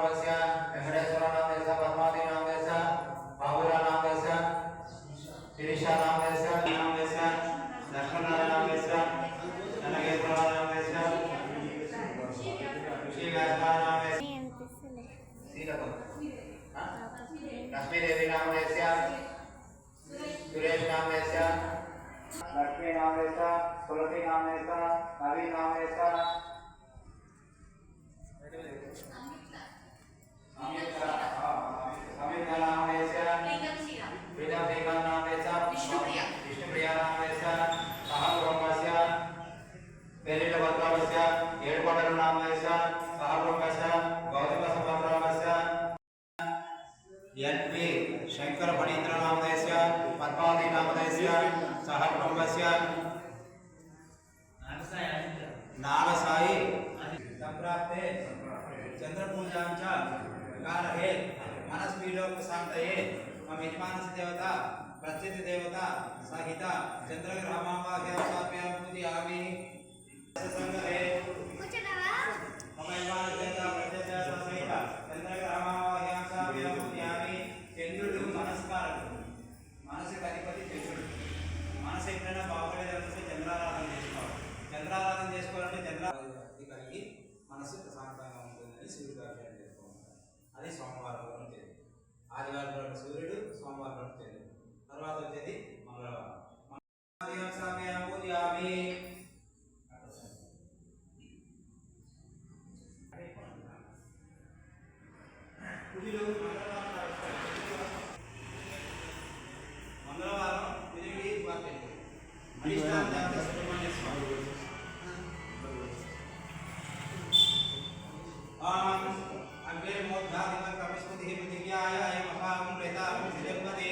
वेंकटेश्वर नाम ऐसा, पद्मावती नाम ऐसा, बाबूराव नाम ऐसा, शिरीषा नाम ऐसा, लक्ष्मण नाम ऐसा, ननगेश्वर नाम ऐसा, श्री व्यासनाथ नाम ऐसा, लक्ष्मी देवी नाम ऐसा, सुरेश नाम ऐसा, लक्ष्मी नाम ऐसा, तुलसी नाम ऐसा, नवी नाम ऐसा, अमिता नाम ऐसा, प्रीतम नाम ऐसा, विष्णुप्रिया नाम ऐसा, सहब्रह्मस्य, पेरिलवत्रमस्य, येडकोडलु नाम ऐसा, सहब्रह्मस्य, गौतमसंवत्सरमस्य, यन्वे शंकर फणीन्द्र नाम ऐसा, पद्मावती नाम ऐसा, सहब्रह्मस्य, नागसाई संप्राप्ते चंद्र पूजांचा कालहे मनस्पीडोपशांतये मम यजमानस्य देवता प्रत्येक देवता सहित चंद्रग्रहमावाह्यां स्थापयामि पूजयामि संगहे मम यजमानस्य देवता प्रत्येक देवता सहित चंद्रग्रहमावाह्यां स्थापयामि पूजयामि चंद्रुడు మనస్కారకుడు మనసు అధిపతి చంద్రుడు మనసు ఎక్కడైనా బాగుపడేదంటే చంద్రారాధన చేసుకోవాలి చంద్రారాధన చేసుకోవాలంటే చంద్రారాధన కలిగి మనసు ప్రశాంతంగా ఉంటుందని సూర్యుడు అభిషేకం చేసుకోవాలి అది సోమవారం రోజు తెలియదు ఆదివారం రోజు సూర్యుడు సోమవారం రోజు తెలియదు తర్వాత వచ్చేది మంగళవారం మంగళవారం తిరిగి సుబ్రహ్మణ్య స్వామి अग्रे मोद्धादिमं कपिस्पतिः प्रतिज्ञाय अयम् अपाकं प्रेताकं सिद्धपते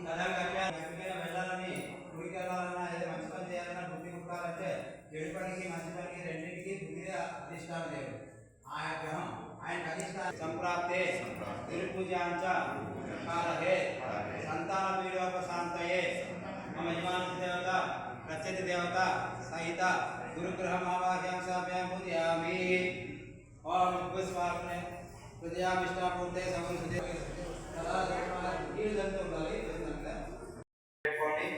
तदगम्य గంగైన వెళ్ళాలని గుడికెళ్ళాలన్నా ఏదో మంచి పని చేయాలన్నా బుద్ధి పుట్టాలంటే చెడు పనికి మంచి పనికి రెండింటికి బుద్ధిదే అధిష్టాన దేవుడు ఆ గ్రహం ఆయన అధిష్టాన సంప్రాప్తే తిరుపూజాంచ కాలహే సంతాన పీడోపశాంతయే మమ యజమానస్య దేవత ప్రత్యతి దేవత సహిత గురుగ్రహమావాహ్యాం స్థాపయామి పూజయామి ओम पुष्पार्पणे प्रजामिष्टापूर्ते समृद्धि कला देवालय नीलंतो ఉండాలి ఏంటంటే పెట్టుకోండి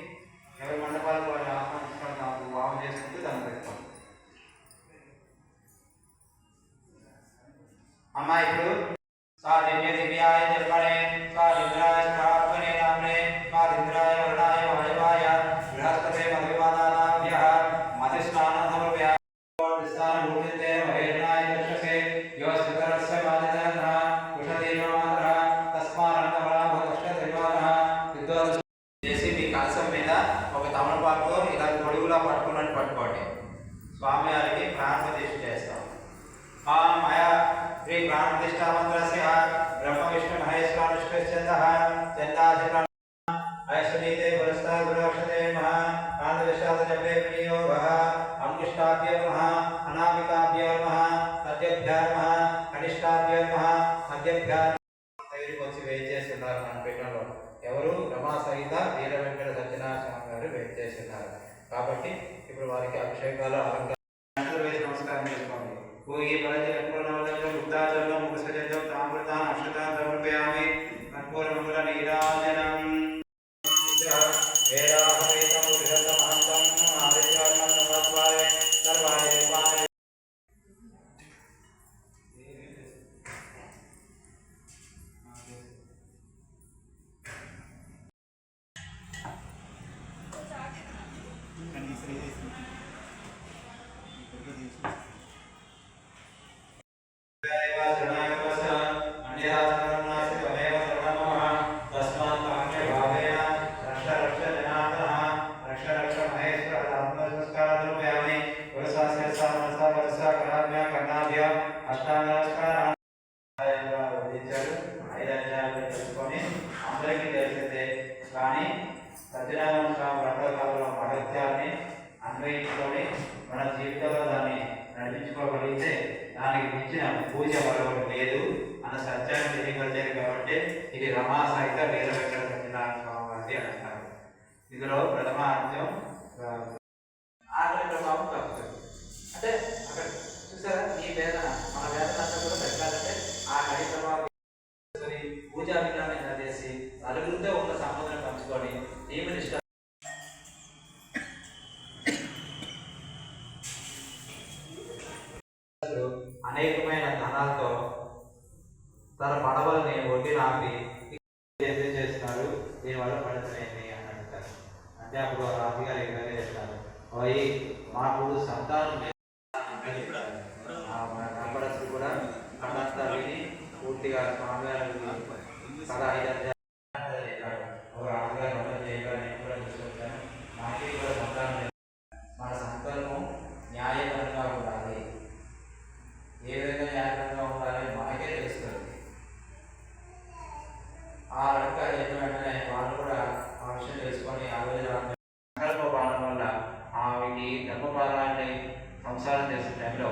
ఎవరి మండపాలకు వాళ్ళు ఆహ్వానించుకొని నాకు వాహనం చేసుకుంటూ దాన్ని పెట్టుకోండి అమ్మా ఇప్పుడు సాధిన్య దివ్యాయ జన్మనే సాధింద్రాయ స్థాపనే నామ్నే సాధింద్రాయ వర్ణాయ వాయవాయ బృహస్పతే మధుమానాభ్యః మధుస్నాన సమర్పయ స్థాన భూమితే మహేర్ణాయ దర్శకే యోస్కరస్య మానదనః కుషదేవమానః తస్మారణవరాభ కష్టదేవానః విద్వాన్ చేసి మీ కలశం మీద ఒక తమలపాకుతో ఇలా గొడుగులా పట్టుకున్నట్టు పట్టుకోండి స్వామి వారికి ప్రాణప్రతిష్ఠ చేస్తాం మయ శ్రీ ప్రాణప్రతిష్ఠా మంత్రస్య బ్రహ్మ విష్ణు మహేశ్వరానుష్ఠ్యచందః చందాధిప ఐశ్వరీతే పురస్తా గురువక్షతే మహా ఆనందవిశ్వాస జపే వినియోగః అంకుష్టాభ్యో నమః అనామికాభ్యో నమః సత్యభ్యో నమః కనిష్టాభ్యో నమః మధ్యభ్యో దగ్గరికి వచ్చి వెయిట్ చేస్తున్నారు మన పీఠంలో ఎవరు రమా సహిత వీర వెంకట సత్యనారాయణ స్వామి గారు వెయిట్ చేస్తున్నారు కాబట్టి ఇప్పుడు వారికి అభిషేకాలు అలంకారాలు వేసి నమస్కారం చేసుకోండి భూగి బలజలపూర్ణవదనం ఉద్దాచరణం ముఖసజం తామృతాన్ అక్షతాన్ సమర్పయామి కర్పూర మంగళ నీరాజనం అందరికీ తెలిసిందే కానీ సత్యనారాయణ స్వామి వ్రతకాలంలో మహత్యాన్ని అన్వయించుకొని మన జీవితంలో దాన్ని నడిపించుకోగలిగితే దానికి మించిన పూజ మరొకటి లేదు అన్న సత్యాన్ని తెలియపరిచేది కాబట్టి ఇది రమా సహిత వీర వెంకట సత్యనారాయణ స్వామి వారి అంటారు. ఇందులో ప్రథమార్థం ఆకలి ప్రభావం తప్పుతుంది. అంటే అక్కడ చూసారా ఈ వేదన మన వేదన అంతా కూడా తగ్గాలంటే ఆ కడి అనాలతో తన పడవల్ని ఒడ్డున ఆపి ఎందుకు చేస్తున్నారు, దీనివల్ల ఫలితం ఏంటి అని అడుగుతారు. అంటే అప్పుడు రాజుగారు ఈ విధంగా చెప్తారు, అవి మాకు సంతానం లేదు. కనపడచ్చు కూడా అదంతా విని పూర్తిగా స్వామివారి కథ 5 ఒక రాజుగారు మొత్తం చేయగానే కూడా చూసుకొచ్చాను. మాకే కూడా సంతానం లేదు. మన సంకల్పం న్యాయపరంగా ఉండాలి. ఏ విధంగా న్యాయపరంగా ఉండాలి మనకే తెలుస్తుంది. ఆ రకంగా చెప్పిన వెంటనే వాళ్ళు కూడా ఆ విషయం తెలుసుకొని ఆ రోజు సంకల్ప పాలన వల్ల ఆమెకి గర్భపాలని సంసారం చేసే టైంలో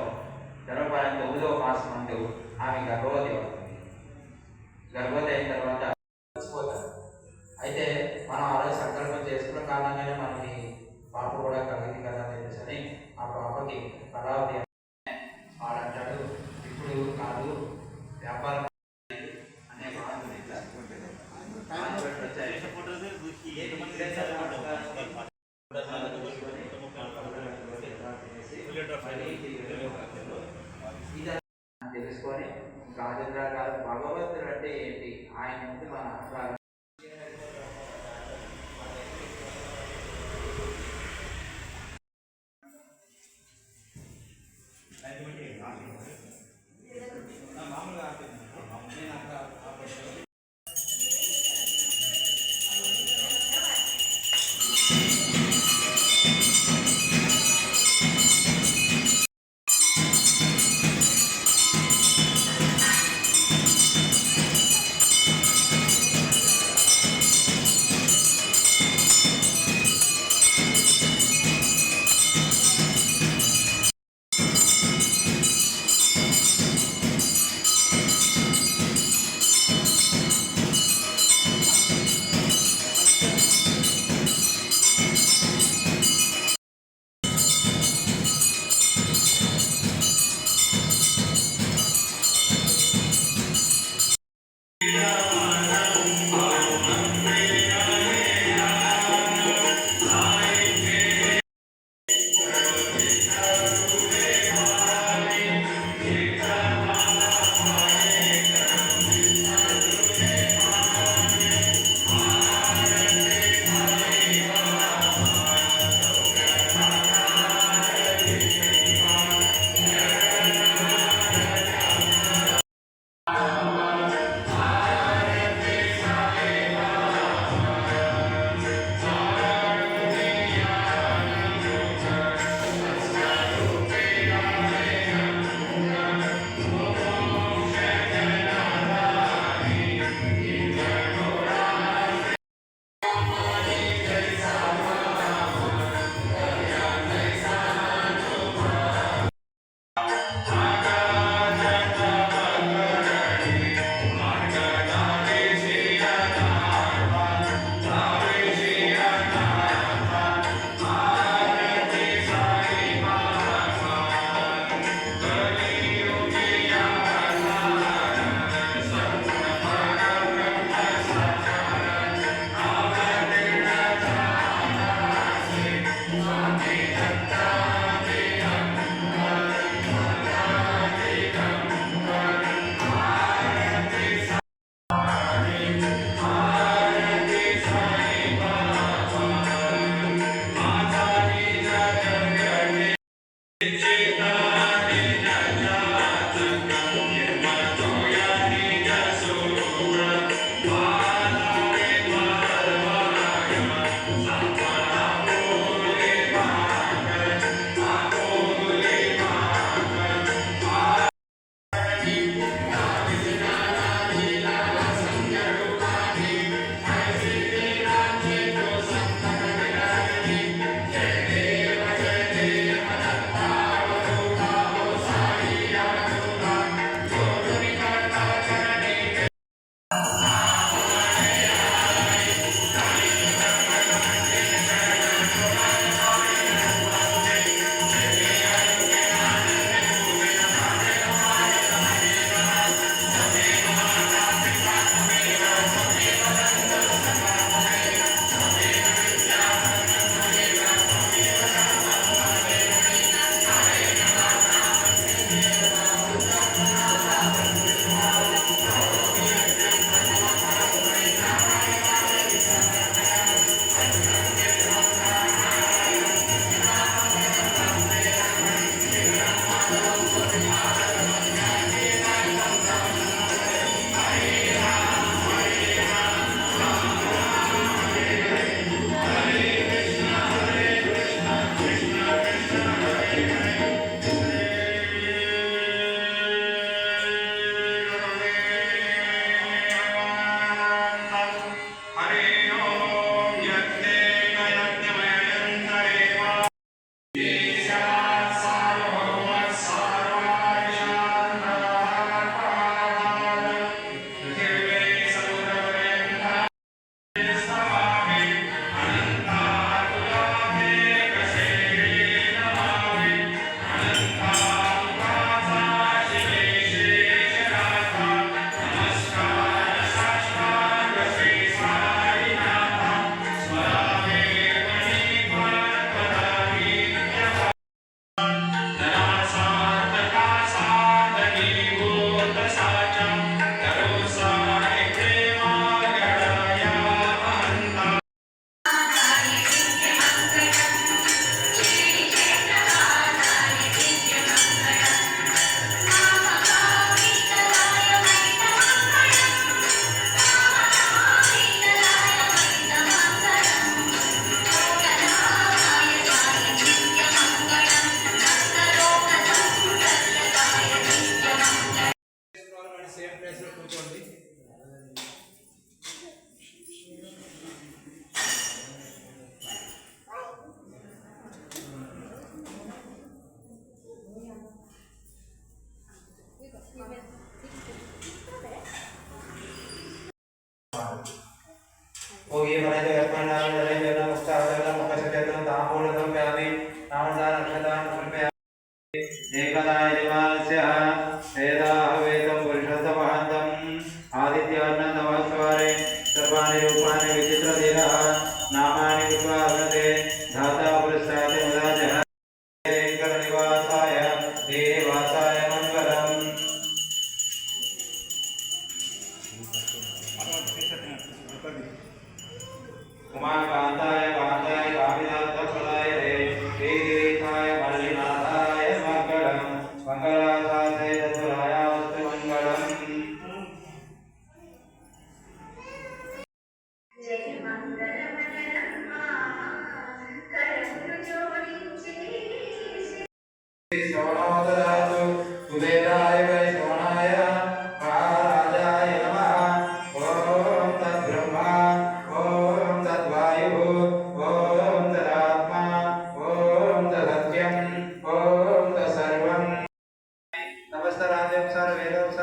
గర్భపాలన 9వ మాసం ముందు ఆమె గర్భవతి అవుతుంది. గర్భవతి అయిన తర్వాత అయితే మనం ఆ రోజు సంకల్పం చేసుకున్న కారణంగానే మనకి పాప కూడా కలిగింది కదా అని చెప్పేసి ఆ పాపకి పరావతి వాడంటాడు, ఇప్పుడు కాదు వ్యాపారం అనే తెలుసుకొని రాజేంద్ర గారు భగవంతుడు అంటే ఏంటి, ఆయన ముందు మన అభిప్రాయం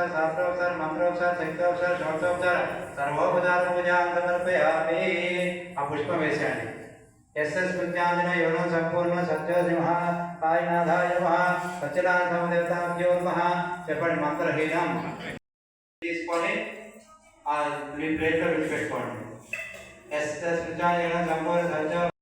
अक्षरोपचार शास्त्रोपचार मंत्रोपचार शक्तोपचार षोडशोपचार सर्वोपचार पूजां समर्पयामि। आ पुष्प वेशयामि। यस्य स्मृत्याञ्जन योगं संपूर्ण सत्योजिमः कायनाथाय नमः सच्चिदानन्ददेवताभ्यो नमः। చెప్పండి మంత్రహీనం తీసుకొని ఆ మీ ప్లేట్లో విడిచిపెట్టుకోండి। यस्य स्मृत्याञ्जन संपूर्ण सत्य